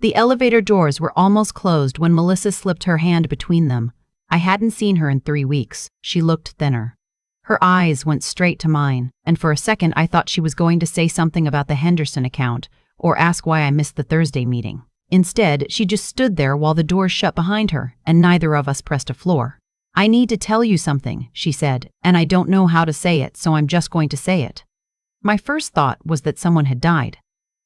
The elevator doors were almost closed when Melissa slipped her hand between them. I hadn't seen her in 3 weeks. She looked thinner. Her eyes went straight to mine, and for a second I thought she was going to say something about the Henderson account, or ask why I missed the Thursday meeting. Instead, she just stood there while the doors shut behind her, and neither of us pressed a floor. "I need to tell you something," she said, "and I don't know how to say it, so I'm just going to say it." My first thought was that someone had died.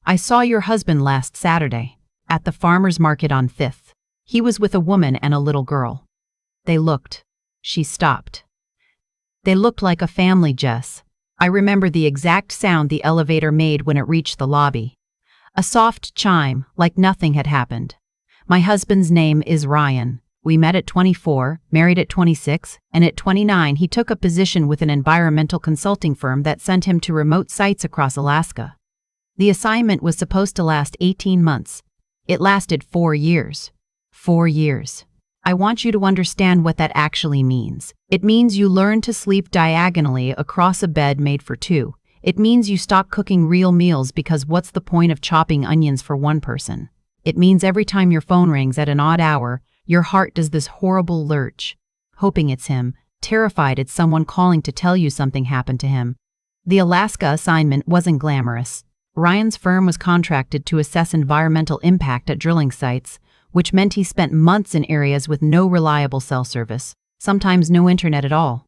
"I saw your husband last Saturday, at the farmer's market on 5th. He was with a woman and a little girl. They looked." She stopped. "They looked like a family, Jess." I remember the exact sound the elevator made when it reached the lobby. A soft chime, like nothing had happened. "My husband's name is Ryan. We met at 24, married at 26, and at 29 he took a position with an environmental consulting firm that sent him to remote sites across Alaska. The assignment was supposed to last 18 months. It lasted 4 years. 4 years. I want you to understand what that actually means. It means you learn to sleep diagonally across a bed made for two. It means you stop cooking real meals because what's the point of chopping onions for one person? It means every time your phone rings at an odd hour, your heart does this horrible lurch, hoping it's him, terrified it's someone calling to tell you something happened to him. The Alaska assignment wasn't glamorous. Ryan's firm was contracted to assess environmental impact at drilling sites, which meant he spent months in areas with no reliable cell service, sometimes no internet at all.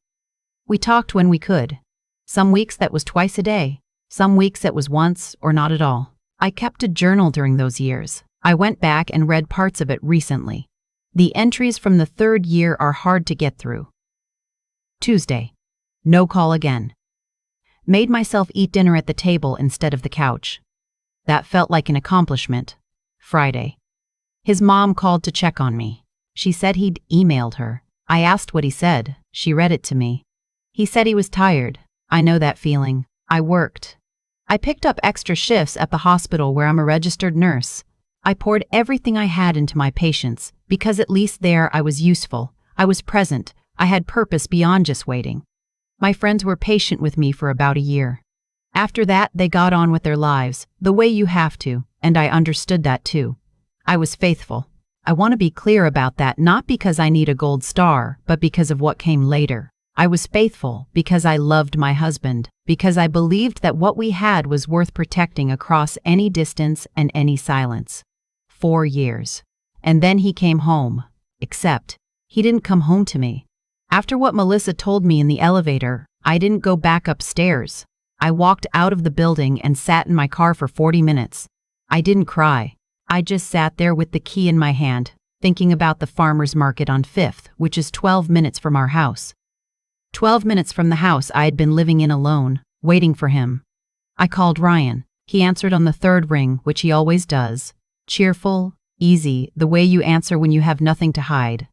We talked when we could. Some weeks that was twice a day, some weeks that was once or not at all. I kept a journal during those years. I went back and read parts of it recently. The entries from the 3rd year are hard to get through. Tuesday. No call again. Made myself eat dinner at the table instead of the couch. That felt like an accomplishment. Friday. His mom called to check on me. She said he'd emailed her. I asked what he said. She read it to me. He said he was tired. I know that feeling. I worked. I picked up extra shifts at the hospital where I'm a registered nurse. I poured everything I had into my patients, because at least there I was useful. I was present. I had purpose beyond just waiting. My friends were patient with me for about a year. After that, they got on with their lives, the way you have to, and I understood that too. I was faithful. I want to be clear about that, not because I need a gold star, but because of what came later. I was faithful because I loved my husband, because I believed that what we had was worth protecting across any distance and any silence. 4 years. And then he came home. Except, he didn't come home to me. After what Melissa told me in the elevator, I didn't go back upstairs. I walked out of the building and sat in my car for 40 minutes. I didn't cry. I just sat there with the key in my hand, thinking about the farmer's market on 5th, which is 12 minutes from our house. 12 minutes from the house I had been living in alone, waiting for him. I called Ryan. He answered on the 3rd ring, which he always does. Cheerful, easy, the way you answer when you have nothing to hide.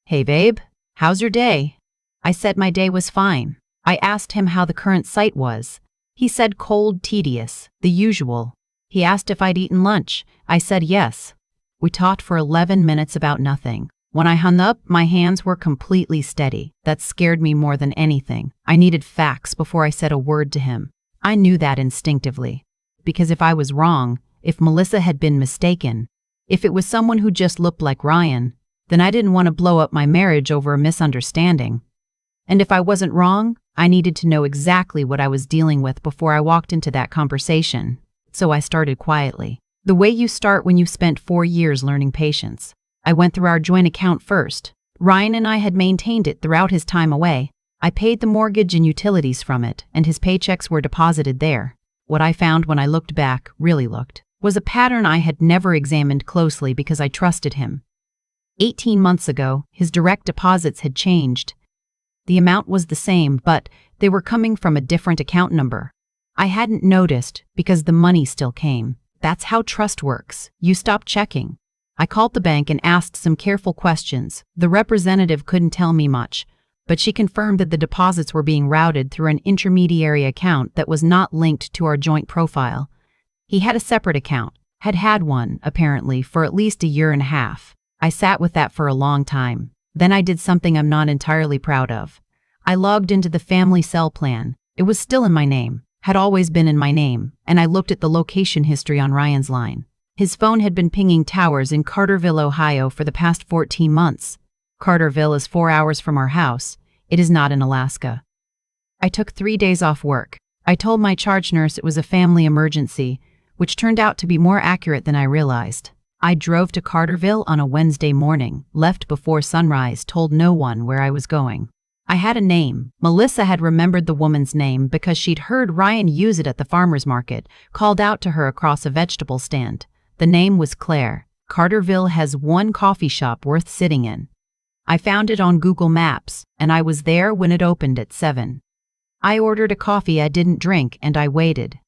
"Hey babe, how's your day?" I said my day was fine. I asked him how the current site was. He said cold, tedious, the usual. He asked if I'd eaten lunch. I said yes. We talked for 11 minutes about nothing. When I hung up, my hands were completely steady. That scared me more than anything. I needed facts before I said a word to him. I knew that instinctively. Because if I was wrong, if Melissa had been mistaken, if it was someone who just looked like Ryan, then I didn't want to blow up my marriage over a misunderstanding. And if I wasn't wrong, I needed to know exactly what I was dealing with before I walked into that conversation. So I started quietly. The way you start when you've spent 4 years learning patience. I went through our joint account first. Ryan and I had maintained it throughout his time away. I paid the mortgage and utilities from it, and his paychecks were deposited there. What I found when I looked back, really looked, was a pattern I had never examined closely because I trusted him. 18 months ago, his direct deposits had changed. The amount was the same, but they were coming from a different account number. I hadn't noticed because the money still came. That's how trust works. You stop checking. I called the bank and asked some careful questions. The representative couldn't tell me much, but she confirmed that the deposits were being routed through an intermediary account that was not linked to our joint profile. He had a separate account, had had one, apparently, for at least a year and a half. I sat with that for a long time. Then I did something I'm not entirely proud of. I logged into the family cell plan. It was still in my name, had always been in my name, and I looked at the location history on Ryan's line. His phone had been pinging towers in Carterville, Ohio for the past 14 months. Carterville is 4 hours from our house. It is not in Alaska. I took 3 days off work. I told my charge nurse it was a family emergency, which turned out to be more accurate than I realized. I drove to Carterville on a Wednesday morning, left before sunrise, told no one where I was going. I had a name. Melissa had remembered the woman's name because she'd heard Ryan use it at the farmer's market, called out to her across a vegetable stand. The name was Claire. Carterville has one coffee shop worth sitting in. I found it on Google Maps, and I was there when it opened at 7. I ordered a coffee I didn't drink, and I waited.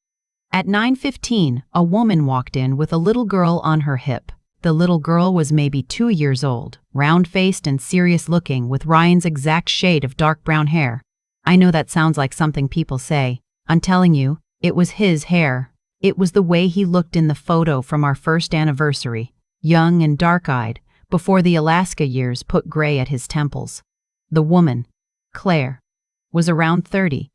At 9:15, a woman walked in with a little girl on her hip. The little girl was maybe 2 years old, round-faced and serious-looking, with Ryan's exact shade of dark brown hair. I know that sounds like something people say. I'm telling you, it was his hair. It was the way he looked in the photo from our first anniversary, young and dark-eyed, before the Alaska years put gray at his temples. The woman, Claire, was around 30.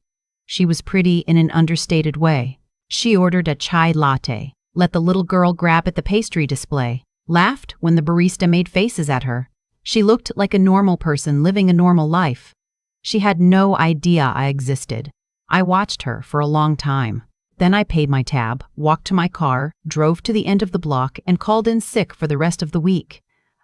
She was pretty in an understated way. She ordered a chai latte, let the little girl grab at the pastry display, laughed when the barista made faces at her. She looked like a normal person living a normal life. She had no idea I existed. I watched her for a long time. Then I paid my tab, walked to my car, drove to the end of the block, and called in sick for the rest of the week.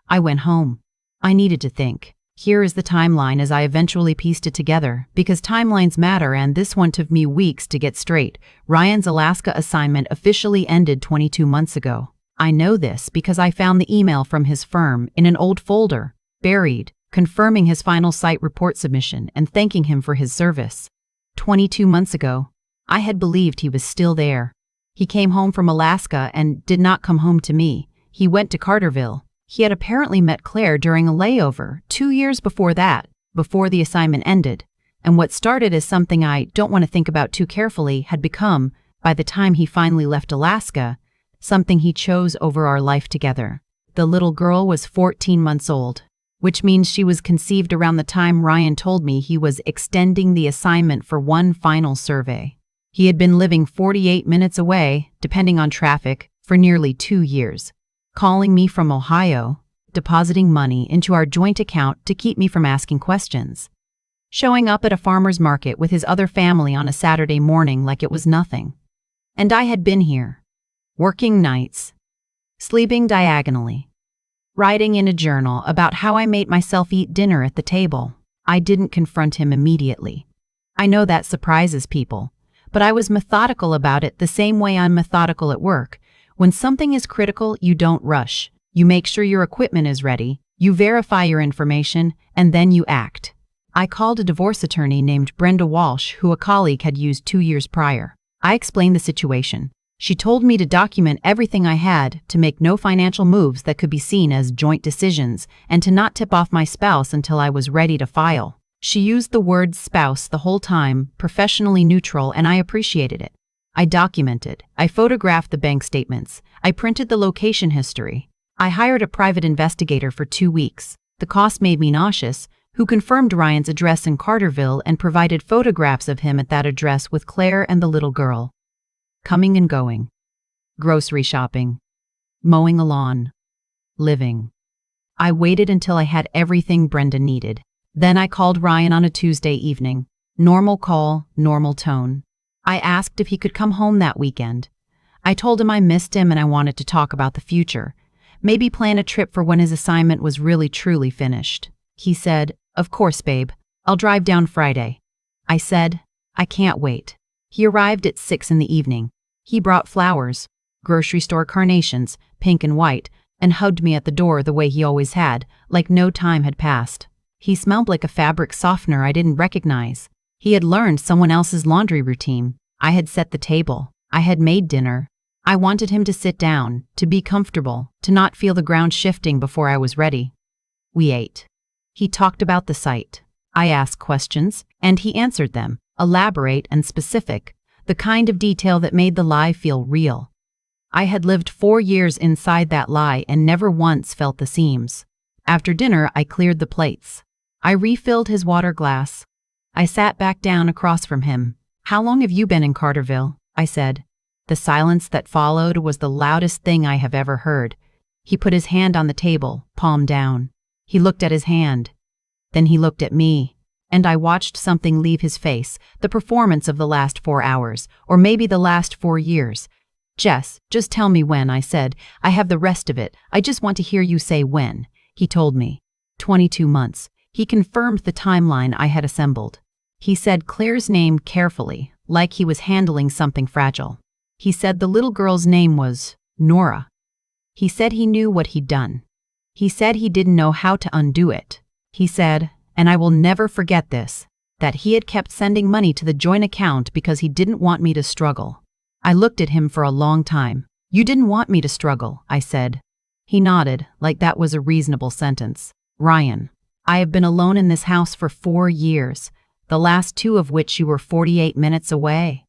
I went home. I needed to think. Here is the timeline as I eventually pieced it together, because timelines matter, and this one took me weeks to get straight. Ryan's Alaska assignment officially ended 22 months ago. I know this because I found the email from his firm in an old folder, buried, confirming his final site report submission and thanking him for his service. 22 months ago, I had believed he was still there. He came home from Alaska and did not come home to me. He went to Carterville. He had apparently met Claire during a layover 2 years before that, before the assignment ended, and what started as something I don't want to think about too carefully had become, by the time he finally left Alaska, something he chose over our life together. The little girl was 14 months old, which means she was conceived around the time Ryan told me he was extending the assignment for one final survey. He had been living 48 minutes away, depending on traffic, for nearly 2 years, calling me from Ohio, depositing money into our joint account to keep me from asking questions, showing up at a farmer's market with his other family on a Saturday morning like it was nothing. And I had been here, working nights, sleeping diagonally, writing in a journal about how I made myself eat dinner at the table. I didn't confront him immediately. I know that surprises people, but I was methodical about it the same way I'm methodical at work. When something is critical, you don't rush. You make sure your equipment is ready, you verify your information, and then you act. I called a divorce attorney named Brenda Walsh, who a colleague had used 2 years prior. I explained the situation. She told me to document everything I had, to make no financial moves that could be seen as joint decisions, and to not tip off my spouse until I was ready to file. She used the word spouse the whole time, professionally neutral, and I appreciated it. I documented. I photographed the bank statements. I printed the location history. I hired a private investigator for 2 weeks. The cost made me nauseous, who confirmed Ryan's address in Carterville and provided photographs of him at that address with Claire and the little girl. Coming and going. Grocery shopping. Mowing a lawn. Living. I waited until I had everything Brenda needed. Then I called Ryan on a Tuesday evening. Normal call, normal tone. I asked if he could come home that weekend. I told him I missed him and I wanted to talk about the future. Maybe plan a trip for when his assignment was really truly finished. He said, "Of course, babe. I'll drive down Friday." I said, "I can't wait." He arrived at 6 in the evening. He brought flowers, grocery store carnations, pink and white, and hugged me at the door the way he always had, like no time had passed. He smelled like a fabric softener I didn't recognize. He had learned someone else's laundry routine. I had set the table. I had made dinner. I wanted him to sit down, to be comfortable, to not feel the ground shifting before I was ready. We ate. He talked about the site. I asked questions, and he answered them, elaborate and specific, the kind of detail that made the lie feel real. I had lived 4 years inside that lie and never once felt the seams. After dinner, I cleared the plates. I refilled his water glass. I sat back down across from him. "How long have you been in Carterville?" I said. The silence that followed was the loudest thing I have ever heard. He put his hand on the table, palm down. He looked at his hand. Then he looked at me, and I watched something leave his face, the performance of the last 4 hours, or maybe the last 4 years. Jess, just tell me when, I said. I have the rest of it. I just want to hear you say when. He told me. 22 months. He confirmed the timeline I had assembled. He said Claire's name carefully, like he was handling something fragile. He said the little girl's name was Nora. He said he knew what he'd done. He said he didn't know how to undo it. He said, and I will never forget this, that he had kept sending money to the joint account because he didn't want me to struggle. I looked at him for a long time. You didn't want me to struggle, I said. He nodded, like that was a reasonable sentence. Ryan, I have been alone in this house for 4 years, the last 2 of which you were 48 minutes away.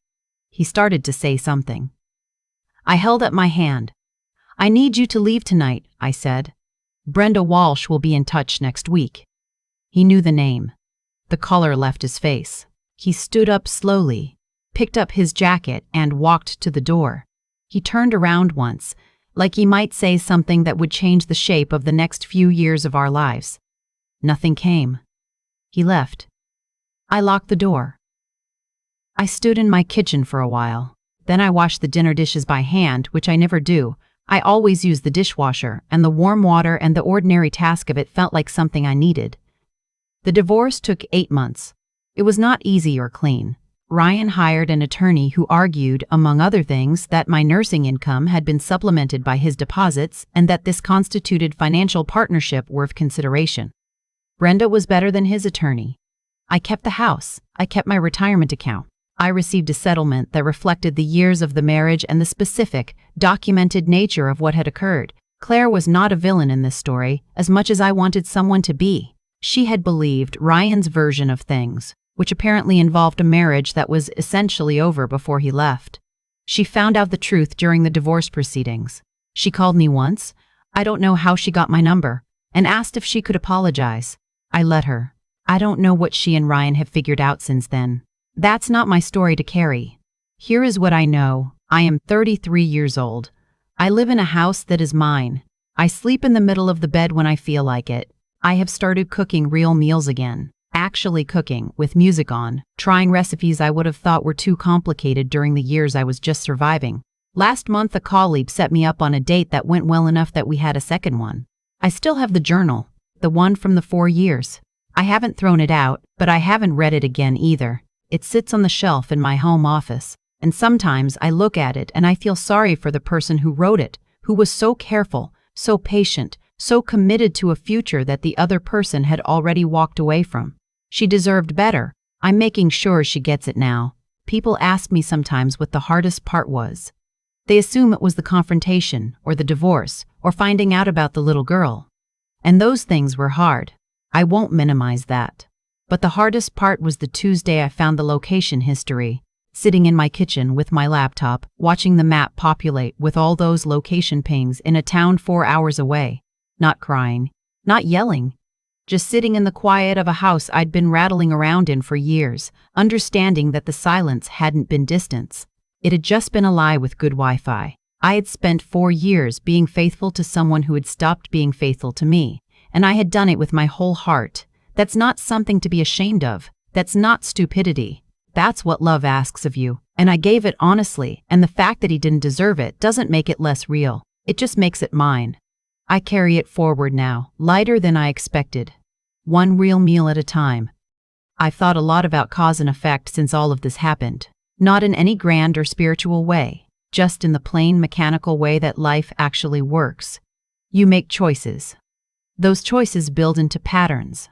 He started to say something. I held up my hand. I need you to leave tonight, I said. Brenda Walsh will be in touch next week. He knew the name. The color left his face. He stood up slowly, picked up his jacket, and walked to the door. He turned around once, like he might say something that would change the shape of the next few years of our lives. Nothing came. He left. I locked the door. I stood in my kitchen for a while. Then I washed the dinner dishes by hand, which I never do. I always use the dishwasher, and the warm water and the ordinary task of it felt like something I needed. The divorce took 8 months. It was not easy or clean. Ryan hired an attorney who argued, among other things, that my nursing income had been supplemented by his deposits and that this constituted financial partnership worth consideration. Brenda was better than his attorney. I kept the house. I kept my retirement account. I received a settlement that reflected the years of the marriage and the specific, documented nature of what had occurred. Claire was not a villain in this story, as much as I wanted someone to be. She had believed Ryan's version of things, which apparently involved a marriage that was essentially over before he left. She found out the truth during the divorce proceedings. She called me once, I don't know how she got my number, and asked if she could apologize. I let her. I don't know what she and Ryan have figured out since then. That's not my story to carry. Here is what I know. I am 33 years old. I live in a house that is mine. I sleep in the middle of the bed when I feel like it. I have started cooking real meals again. Actually cooking, with music on, trying recipes I would have thought were too complicated during the years I was just surviving. Last month a colleague set me up on a date that went well enough that we had a second one. I still have the journal, the one from the 4 years. I haven't thrown it out, but I haven't read it again either. It sits on the shelf in my home office, and sometimes I look at it and I feel sorry for the person who wrote it, who was so careful, so patient, so committed to a future that the other person had already walked away from. She deserved better. I'm making sure she gets it now. People ask me sometimes what the hardest part was. They assume it was the confrontation, or the divorce, or finding out about the little girl. And those things were hard. I won't minimize that. But the hardest part was the Tuesday I found the location history, sitting in my kitchen with my laptop, watching the map populate with all those location pings in a town 4 hours away. Not crying, not yelling, just sitting in the quiet of a house I'd been rattling around in for years, understanding that the silence hadn't been distance. It had just been a lie with good Wi-Fi. I had spent 4 years being faithful to someone who had stopped being faithful to me, and I had done it with my whole heart. That's not something to be ashamed of. That's not stupidity. That's what love asks of you. And I gave it honestly, and the fact that he didn't deserve it doesn't make it less real. It just makes it mine. I carry it forward now, lighter than I expected. One real meal at a time. I've thought a lot about cause and effect since all of this happened. Not in any grand or spiritual way, just in the plain mechanical way that life actually works. You make choices. Those choices build into patterns.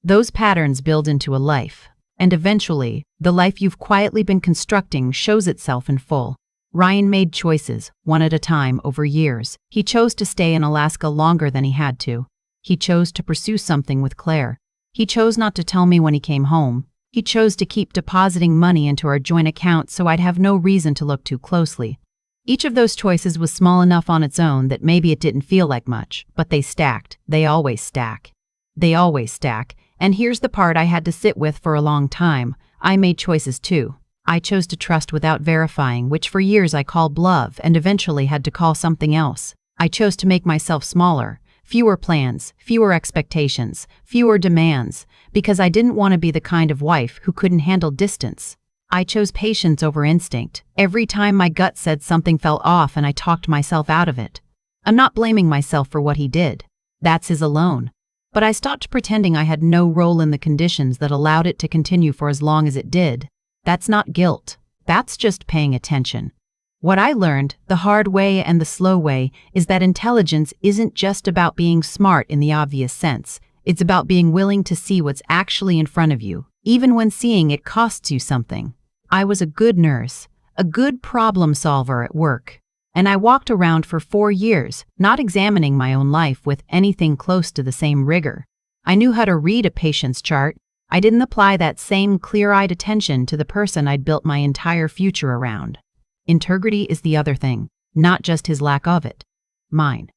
Those patterns build into a life, and eventually, the life you've quietly been constructing shows itself in full. Ryan made choices, one at a time, over years. He chose to stay in Alaska longer than he had to. He chose to pursue something with Claire. He chose not to tell me when he came home. He chose to keep depositing money into our joint account so I'd have no reason to look too closely. Each of those choices was small enough on its own that maybe it didn't feel like much, but they stacked. They always stack. They always stack. And here's the part I had to sit with for a long time. I made choices too. I chose to trust without verifying, which for years I called love and eventually had to call something else. I chose to make myself smaller, fewer plans, fewer expectations, fewer demands, because I didn't want to be the kind of wife who couldn't handle distance. I chose patience over instinct. Every time my gut said something fell off and I talked myself out of it. I'm not blaming myself for what he did. That's his alone. But I stopped pretending I had no role in the conditions that allowed it to continue for as long as it did. That's not guilt. That's just paying attention. What I learned, the hard way and the slow way, is that intelligence isn't just about being smart in the obvious sense. It's about being willing to see what's actually in front of you, even when seeing it costs you something. I was a good nurse, a good problem solver at work, and I walked around for 4 years, not examining my own life with anything close to the same rigor. I knew how to read a patient's chart. I didn't apply that same clear-eyed attention to the person I'd built my entire future around. Integrity is the other thing, not just his lack of it. Mine.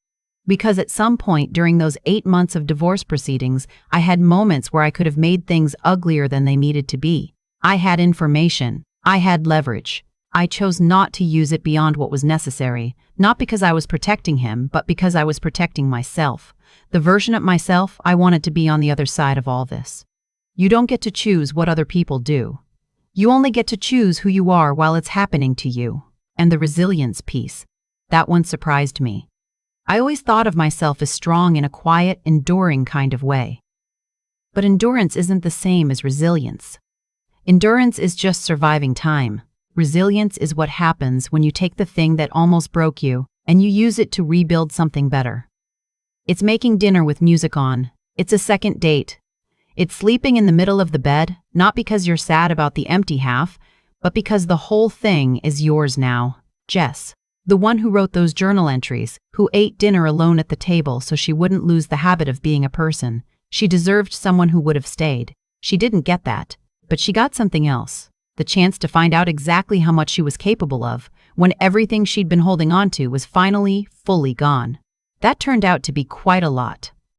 Because at some point during those 8 months of divorce proceedings, I had moments where I could have made things uglier than they needed to be. I had information. I had leverage. I chose not to use it beyond what was necessary, not because I was protecting him, but because I was protecting myself, the version of myself I wanted to be on the other side of all this. You don't get to choose what other people do. You only get to choose who you are while it's happening to you. And the resilience piece, that one surprised me. I always thought of myself as strong in a quiet, enduring kind of way. But endurance isn't the same as resilience. Endurance is just surviving time. Resilience is what happens when you take the thing that almost broke you and you use it to rebuild something better. It's making dinner with music on. It's a second date. It's sleeping in the middle of the bed, not because you're sad about the empty half, but because the whole thing is yours now. Jess, the one who wrote those journal entries, who ate dinner alone at the table so she wouldn't lose the habit of being a person. She deserved someone who would have stayed. She didn't get that. But she got something else, the chance to find out exactly how much she was capable of when everything she'd been holding on to was finally, fully gone. That turned out to be quite a lot.